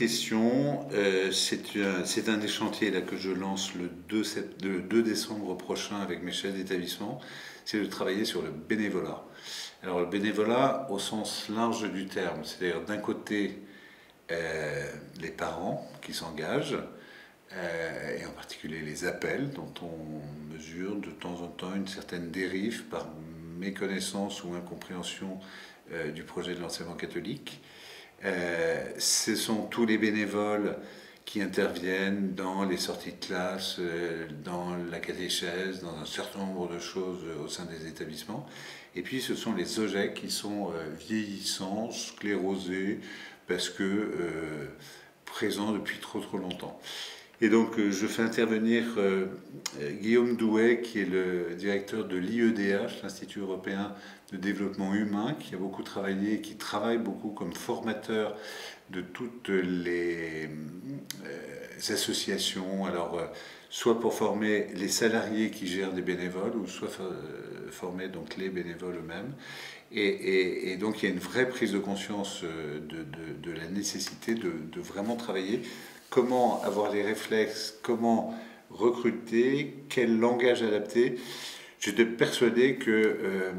question. C'est un des chantiers là, que je lance le 2 décembre prochain avec mes chefs d'établissement. C'est de travailler sur le bénévolat. Alors le bénévolat au sens large du terme, c'est-à-dire d'un côté les parents qui s'engagent, et en particulier les appels dont on mesure de temps en temps une certaine dérive par méconnaissance ou incompréhension du projet de l'enseignement catholique. Ce sont tous les bénévoles qui interviennent dans les sorties de classe, dans la catéchèse, dans un certain nombre de choses au sein des établissements. Et puis ce sont les OGEC qui sont vieillissants, sclérosés, parce que présents depuis trop longtemps. Et donc je fais intervenir Guillaume Douet, qui est le directeur de l'IEDH, l'Institut européen de développement humain, qui a beaucoup travaillé, qui travaille beaucoup comme formateur de toutes les associations, alors soit pour former les salariés qui gèrent des bénévoles, ou soit former donc les bénévoles eux-mêmes. Et donc il y a une vraie prise de conscience de la nécessité de vraiment travailler. Comment avoir les réflexes, comment recruter, quel langage adapter. J'étais persuadé que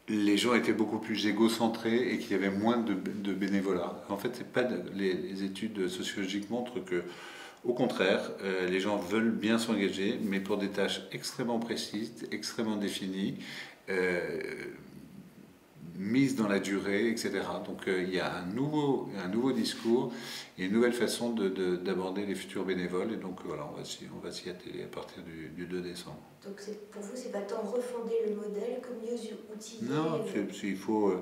les gens étaient beaucoup plus égocentrés et qu'il y avait moins de bénévolat. En fait, les études sociologiques montrent que, au contraire, les gens veulent bien s'engager, mais pour des tâches extrêmement précises, extrêmement définies, mise dans la durée, etc. Donc il y a un nouveau discours et une nouvelle façon d'aborder les futurs bénévoles. Et donc voilà, on va s'y atteler à partir du 2 décembre. Donc pour vous, c'est pas tant refonder le modèle que mieux outiller. Non, il faut...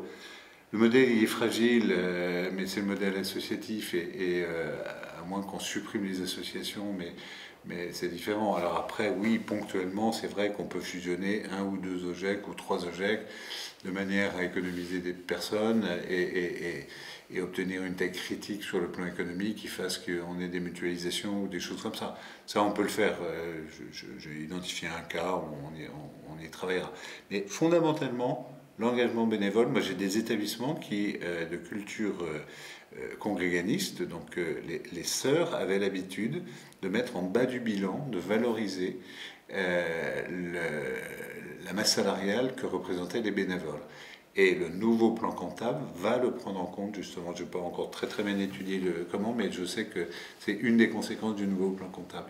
le modèle il est fragile, mais c'est le modèle associatif et à moins qu'on supprime les associations, mais c'est différent. Alors après, oui, ponctuellement, c'est vrai qu'on peut fusionner 1 ou 2 OGEC ou 3 OGEC de manière à économiser des personnes et obtenir une taille critique sur le plan économique qui fasse qu'on ait des mutualisations ou des choses comme ça. Ça, on peut le faire. J'ai identifié un cas où on y travaillera. Mais fondamentalement, l'engagement bénévole, moi j'ai des établissements de culture congréganiste, donc les sœurs avaient l'habitude de mettre en bas du bilan, de valoriser la masse salariale que représentaient les bénévoles. Et le nouveau plan comptable va le prendre en compte, justement. Je n'ai pas encore très bien étudié comment, mais je sais que c'est une des conséquences du nouveau plan comptable.